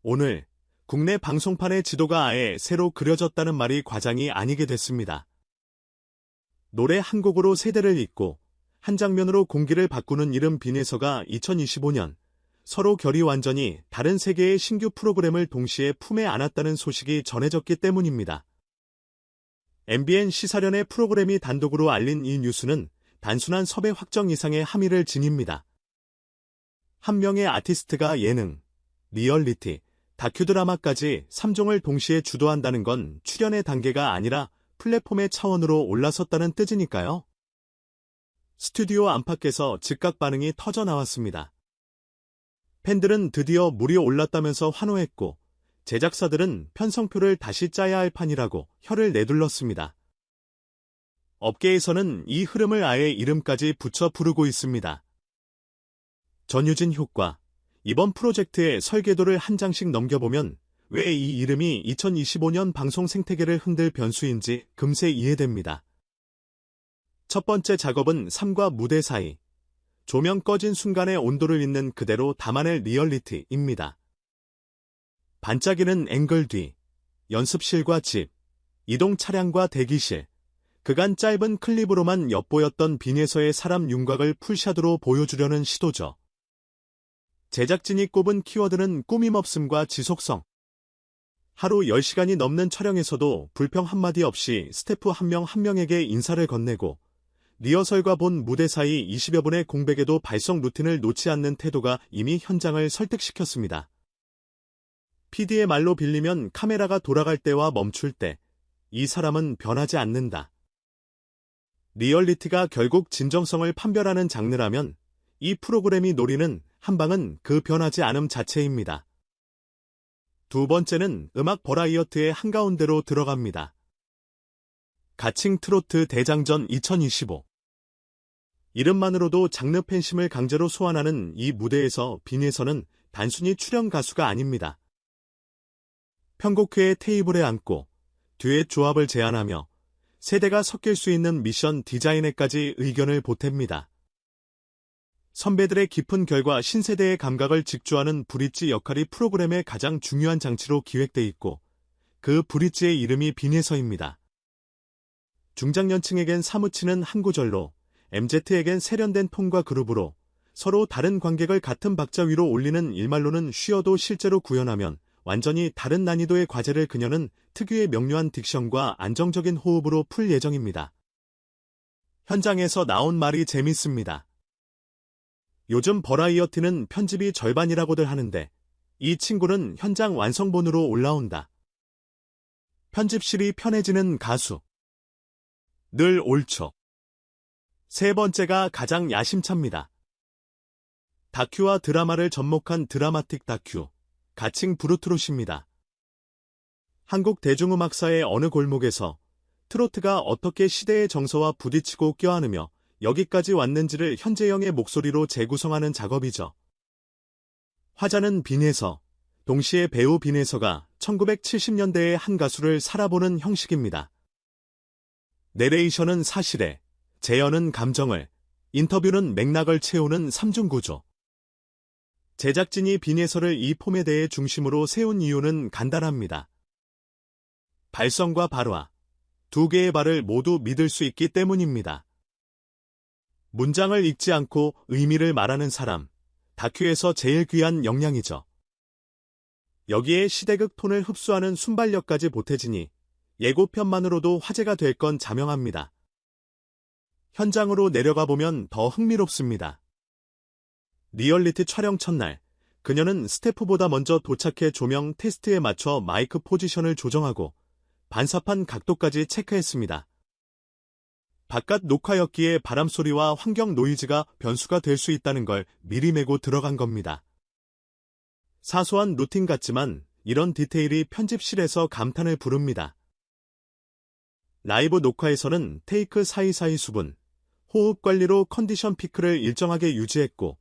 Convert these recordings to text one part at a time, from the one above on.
오늘 국내 방송판의 지도가 아예 새로 그려졌다는 말이 과장이 아니게 됐습니다. 노래 한 곡으로 세대를 잇고 한 장면으로 공기를 바꾸는 이름 빈에서가 2025년 서로 결이 완전히 다른 세계의 신규 프로그램을 동시에 품에 안았다는 소식이 전해졌기 때문입니다. MBN 시사련의 프로그램이 단독으로 알린 이 뉴스는 단순한 섭외 확정 이상의 함의를 지닙니다. 한 명의 아티스트가 예능, 리얼리티, 다큐드라마까지 3종을 동시에 주도한다는 건 출연의 단계가 아니라 플랫폼의 차원으로 올라섰다는 뜻이니까요. 스튜디오 안팎에서 즉각 반응이 터져 나왔습니다. 팬들은 드디어 물이 올랐다면서 환호했고, 제작사들은 편성표를 다시 짜야 할 판이라고 혀를 내둘렀습니다. 업계에서는 이 흐름을 아예 이름까지 붙여 부르고 있습니다. 전유진 효과. 이번 프로젝트의 설계도를 한 장씩 넘겨보면 왜 이 이름이 2025년 방송 생태계를 흔들 변수인지 금세 이해됩니다. 첫 번째 작업은 삶과 무대 사이. 조명 꺼진 순간의 온도를 있는 그대로 담아낼 리얼리티입니다. 반짝이는 앵글 뒤, 연습실과 집, 이동 차량과 대기실, 그간 짧은 클립으로만 엿보였던 빈에서의 사람 윤곽을 풀샷으로 보여주려는 시도죠. 제작진이 꼽은 키워드는 꾸밈없음과 지속성. 하루 10시간이 넘는 촬영에서도 불평 한마디 없이 스태프 한 명 한 명에게 인사를 건네고 리허설과 본 무대 사이 20여 분의 공백에도 발성 루틴을 놓지 않는 태도가 이미 현장을 설득시켰습니다. PD의 말로 빌리면 카메라가 돌아갈 때와 멈출 때, 이 사람은 변하지 않는다. 리얼리티가 결국 진정성을 판별하는 장르라면 이 프로그램이 노리는 한 방은 그 변하지 않음 자체입니다. 두 번째는 음악 버라이어티의 한가운데로 들어갑니다. 가칭 트로트 대장전 2025. 이름만으로도 장르 팬심을 강제로 소환하는 이 무대에서 빈에서는 단순히 출연 가수가 아닙니다. 편곡회의 테이블에 앉고 듀엣 조합을 제안하며 세대가 섞일 수 있는 미션 디자인에까지 의견을 보탭니다. 선배들의 깊은 결과 신세대의 감각을 직주하는 브릿지 역할이 프로그램의 가장 중요한 장치로 기획돼 있고 그 브릿지의 이름이 빈에서입니다. 중장년층에겐 사무치는 한 구절로 MZ에겐 세련된 톤과 그루브로 서로 다른 관객을 같은 박자 위로 올리는 일말로는 쉬어도 실제로 구현하면 완전히 다른 난이도의 과제를 그녀는 특유의 명료한 딕션과 안정적인 호흡으로 풀 예정입니다. 현장에서 나온 말이 재밌습니다. 요즘 버라이어티는 편집이 절반이라고들 하는데 이 친구는 현장 완성본으로 올라온다. 편집실이 편해지는 가수. 늘 옳죠. 세 번째가 가장 야심차입니다. 다큐와 드라마를 접목한 드라마틱 다큐, 가칭 브루트롯입니다. 한국 대중음악사의 어느 골목에서 트로트가 어떻게 시대의 정서와 부딪히고 껴안으며 여기까지 왔는지를 현재형의 목소리로 재구성하는 작업이죠. 화자는 빈에서, 동시에 배우 빈에서가 1970년대의 한 가수를 살아보는 형식입니다. 내레이션은 사실에, 재현은 감정을, 인터뷰는 맥락을 채우는 삼중구조. 제작진이 빈에서를 이 폼에 대해 중심으로 세운 이유는 간단합니다. 발성과 발화, 두 개의 발을 모두 믿을 수 있기 때문입니다. 문장을 읽지 않고 의미를 말하는 사람, 다큐에서 제일 귀한 역량이죠. 여기에 시대극 톤을 흡수하는 순발력까지 보태지니 예고편만으로도 화제가 될 건 자명합니다. 현장으로 내려가 보면 더 흥미롭습니다. 리얼리티 촬영 첫날, 그녀는 스태프보다 먼저 도착해 조명 테스트에 맞춰 마이크 포지션을 조정하고 반사판 각도까지 체크했습니다. 바깥 녹화였기에 바람소리와 환경 노이즈가 변수가 될 수 있다는 걸 미리 메고 들어간 겁니다. 사소한 루틴 같지만 이런 디테일이 편집실에서 감탄을 부릅니다. 라이브 녹화에서는 테이크 사이사이 수분, 호흡 관리로 컨디션 피크를 일정하게 유지했고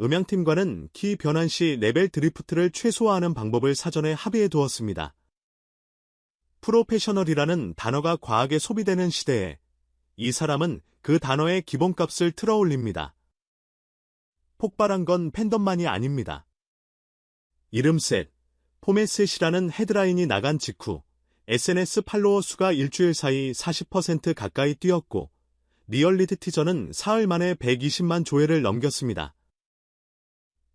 음향팀과는 키 변환 시 레벨 드리프트를 최소화하는 방법을 사전에 합의해 두었습니다. 프로페셔널이라는 단어가 과하게 소비되는 시대에 이 사람은 그 단어의 기본값을 틀어올립니다. 폭발한 건 팬덤만이 아닙니다. 이름셋, 포맷셋이라는 헤드라인이 나간 직후 SNS 팔로워 수가 일주일 사이 40% 가까이 뛰었고 리얼리티 티저는 사흘 만에 120만 조회를 넘겼습니다.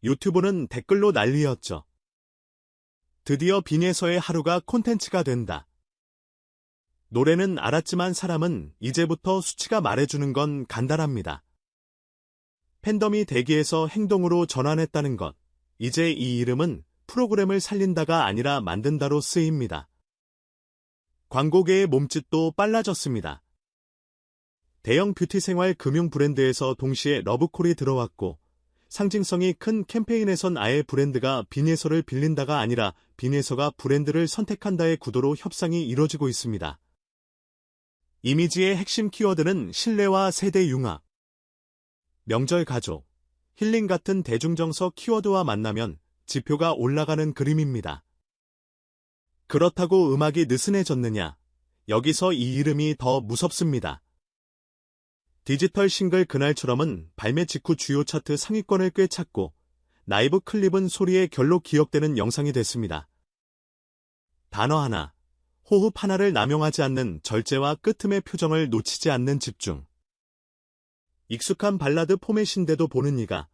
유튜브는 댓글로 난리였죠. 드디어 빈에서의 하루가 콘텐츠가 된다. 노래는 알았지만 사람은 이제부터 수치가 말해주는 건 간단합니다. 팬덤이 대기에서 행동으로 전환했다는 것. 이제 이 이름은 프로그램을 살린다가 아니라 만든다로 쓰입니다. 광고계의 몸짓도 빨라졌습니다. 대형 뷰티 생활 금융 브랜드에서 동시에 러브콜이 들어왔고 상징성이 큰 캠페인에선 아예 브랜드가 빈에서를 빌린다가 아니라 빈에서가 브랜드를 선택한다의 구도로 협상이 이뤄지고 있습니다. 이미지의 핵심 키워드는 신뢰와 세대 융합. 명절 가족, 힐링 같은 대중정서 키워드와 만나면 지표가 올라가는 그림입니다. 그렇다고 음악이 느슨해졌느냐? 여기서 이 이름이 더 무섭습니다. 디지털 싱글 그날처럼은 발매 직후 주요 차트 상위권을 꿰찼고 라이브 클립은 소리의 결로 기억되는 영상이 됐습니다. 단어 하나, 호흡 하나를 남용하지 않는 절제와 끄트의 표정을 놓치지 않는 집중. 익숙한 발라드 포맷인데도 보는 이가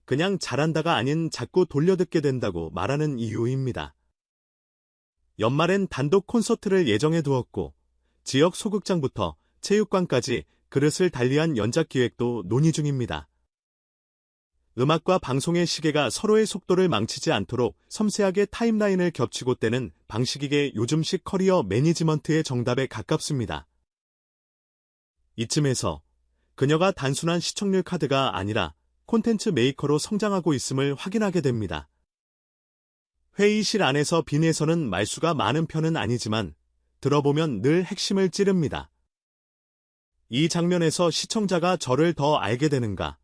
그냥 잘한다가 아닌 자꾸 돌려듣게 된다고 말하는 이유입니다. 연말엔 단독 콘서트를 예정해 두었고 지역 소극장부터 체육관까지 그릇을 달리한 연작 기획도 논의 중입니다. 음악과 방송의 시계가 서로의 속도를 망치지 않도록 섬세하게 타임라인을 겹치고 떼는 방식이게 요즘식 커리어 매니지먼트의 정답에 가깝습니다. 이쯤에서 그녀가 단순한 시청률 카드가 아니라 콘텐츠 메이커로 성장하고 있음을 확인하게 됩니다. 회의실 안에서 빈에서는 말수가 많은 편은 아니지만 들어보면 늘 핵심을 찌릅니다. 이 장면에서 시청자가 저를 더 알게 되는가?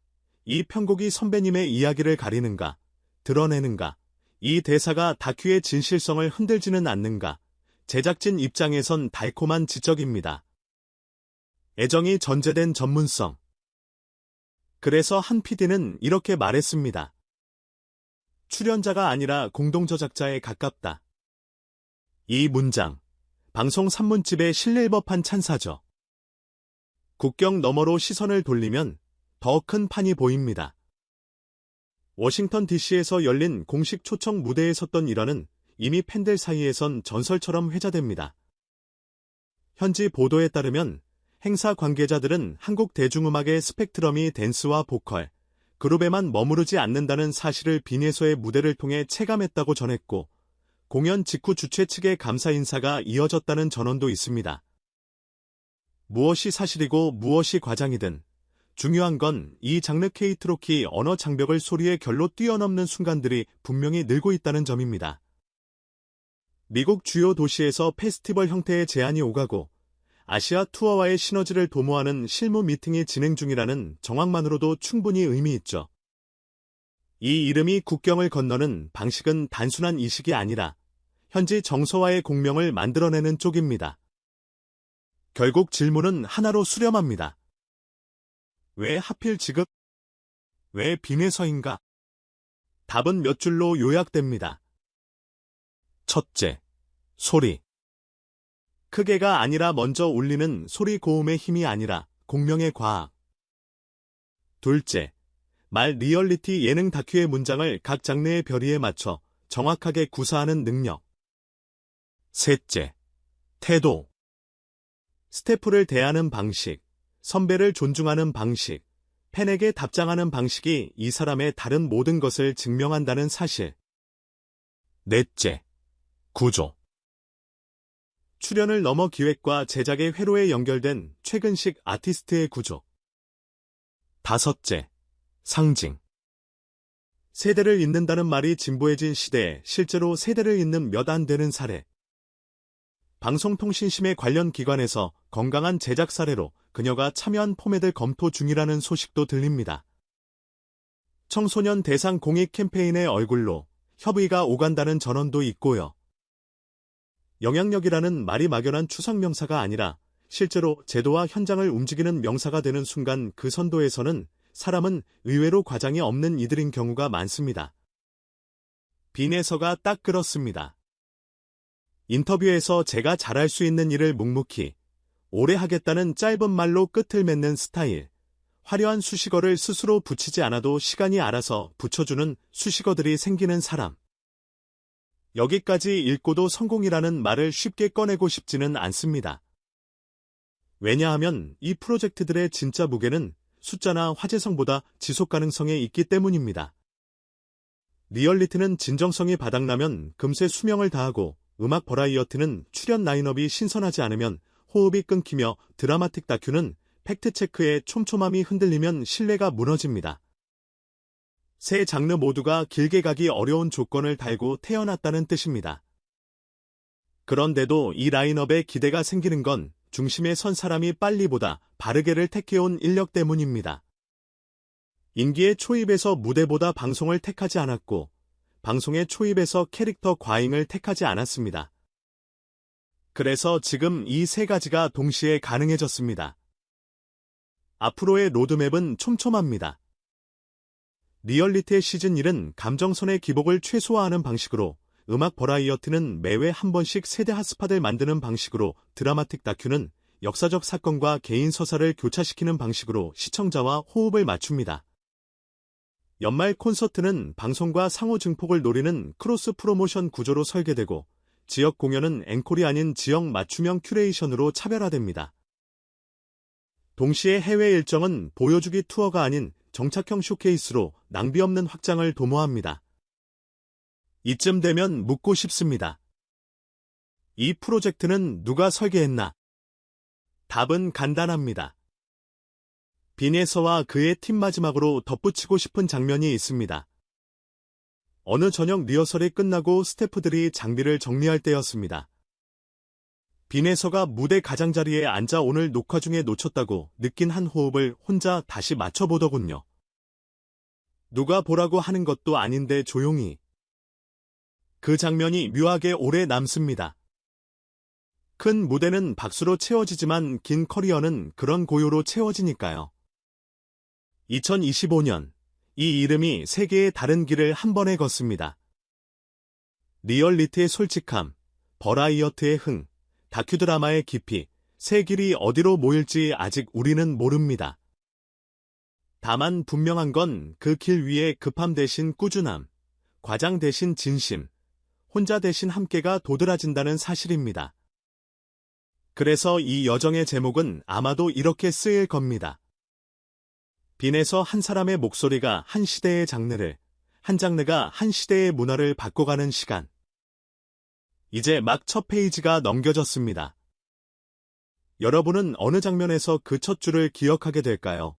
이 편곡이 선배님의 이야기를 가리는가? 드러내는가? 이 대사가 다큐의 진실성을 흔들지는 않는가? 제작진 입장에선 달콤한 지적입니다. 애정이 전제된 전문성. 그래서 한 PD는 이렇게 말했습니다. 출연자가 아니라 공동저작자에 가깝다. 이 문장, 방송 산문집에 실릴 법한 찬사죠. 국경 너머로 시선을 돌리면 더 큰 판이 보입니다. 워싱턴 DC에서 열린 공식 초청 무대에 섰던 일화는 이미 팬들 사이에선 전설처럼 회자됩니다. 현지 보도에 따르면 행사 관계자들은 한국 대중음악의 스펙트럼이 댄스와 보컬, 그룹에만 머무르지 않는다는 사실을 빈에서의 무대를 통해 체감했다고 전했고 공연 직후 주최 측의 감사 인사가 이어졌다는 전언도 있습니다. 무엇이 사실이고 무엇이 과장이든 중요한 건 이 장르 K-트로키 언어 장벽을 소리의 결로 뛰어넘는 순간들이 분명히 늘고 있다는 점입니다. 미국 주요 도시에서 페스티벌 형태의 제안이 오가고 아시아 투어와의 시너지를 도모하는 실무 미팅이 진행 중이라는 정황만으로도 충분히 의미 있죠. 이 이름이 국경을 건너는 방식은 단순한 이식이 아니라 현지 정서와의 공명을 만들어내는 쪽입니다. 결국 질문은 하나로 수렴합니다. 왜 하필 지금? 왜 빈에서인가? 답은 몇 줄로 요약됩니다. 첫째, 소리. 크게가 아니라 먼저 울리는 소리 고음의 힘이 아니라 공명의 과학. 둘째, 말 리얼리티 예능 다큐의 문장을 각 장르의 별이에 맞춰 정확하게 구사하는 능력. 셋째, 태도. 스태프를 대하는 방식, 선배를 존중하는 방식, 팬에게 답장하는 방식이 이 사람의 다른 모든 것을 증명한다는 사실. 넷째, 구조. 출연을 넘어 기획과 제작의 회로에 연결된 최근식 아티스트의 구조. 다섯째, 상징. 세대를 잇는다는 말이 진보해진 시대에 실제로 세대를 잇는 몇 안 되는 사례. 방송통신심의 관련 기관에서 건강한 제작 사례로 그녀가 참여한 포맷을 검토 중이라는 소식도 들립니다. 청소년 대상 공익 캠페인의 얼굴로 협의가 오간다는 전언도 있고요. 영향력이라는 말이 막연한 추상 명사가 아니라 실제로 제도와 현장을 움직이는 명사가 되는 순간 그 선도에서는 사람은 의외로 과장이 없는 이들인 경우가 많습니다. 빈에서가 딱 그렇습니다. 인터뷰에서 제가 잘할 수 있는 일을 묵묵히 오래 하겠다는 짧은 말로 끝을 맺는 스타일. 화려한 수식어를 스스로 붙이지 않아도 시간이 알아서 붙여주는 수식어들이 생기는 사람. 여기까지 읽고도 성공이라는 말을 쉽게 꺼내고 싶지는 않습니다. 왜냐하면 이 프로젝트들의 진짜 무게는 숫자나 화제성보다 지속 가능성에 있기 때문입니다. 리얼리티는 진정성이 바닥나면 금세 수명을 다하고 음악 버라이어티는 출연 라인업이 신선하지 않으면 호흡이 끊기며 드라마틱 다큐는 팩트체크에 촘촘함이 흔들리면 신뢰가 무너집니다. 세 장르 모두가 길게 가기 어려운 조건을 달고 태어났다는 뜻입니다. 그런데도 이 라인업에 기대가 생기는 건 중심에 선 사람이 빨리보다 바르게를 택해온 인력 때문입니다. 인기의 초입에서 무대보다 방송을 택하지 않았고 방송의 초입에서 캐릭터 과잉을 택하지 않았습니다. 그래서 지금 이 세 가지가 동시에 가능해졌습니다. 앞으로의 로드맵은 촘촘합니다. 리얼리티의 시즌 1은 감정선의 기복을 최소화하는 방식으로, 음악 버라이어티는 매회 한 번씩 세대 핫스팟을 만드는 방식으로, 드라마틱 다큐는 역사적 사건과 개인 서사를 교차시키는 방식으로 시청자와 호흡을 맞춥니다. 연말 콘서트는 방송과 상호 증폭을 노리는 크로스 프로모션 구조로 설계되고, 지역 공연은 앵콜이 아닌 지역 맞춤형 큐레이션으로 차별화됩니다. 동시에 해외 일정은 보여주기 투어가 아닌 정착형 쇼케이스로 낭비 없는 확장을 도모합니다. 이쯤 되면 묻고 싶습니다. 이 프로젝트는 누가 설계했나? 답은 간단합니다. 빈에서와 그의 팀. 마지막으로 덧붙이고 싶은 장면이 있습니다. 어느 저녁 리허설이 끝나고 스태프들이 장비를 정리할 때였습니다. 빈에서가 무대 가장자리에 앉아 오늘 녹화 중에 놓쳤다고 느낀 한 호흡을 혼자 다시 맞춰보더군요. 누가 보라고 하는 것도 아닌데 조용히. 그 장면이 묘하게 오래 남습니다. 큰 무대는 박수로 채워지지만 긴 커리어는 그런 고요로 채워지니까요. 2025년, 이 이름이 세계의 다른 길을 한 번에 걷습니다. 리얼리티의 솔직함, 버라이어트의 흥, 다큐드라마의 깊이, 새 길이 어디로 모일지 아직 우리는 모릅니다. 다만 분명한 건 그 길 위에 급함 대신 꾸준함, 과장 대신 진심, 혼자 대신 함께가 도드라진다는 사실입니다. 그래서 이 여정의 제목은 아마도 이렇게 쓰일 겁니다. 빈에서 한 사람의 목소리가 한 시대의 장르를, 한 장르가 한 시대의 문화를 바꿔가는 시간. 이제 막 첫 페이지가 넘겨졌습니다. 여러분은 어느 장면에서 그 첫 줄을 기억하게 될까요?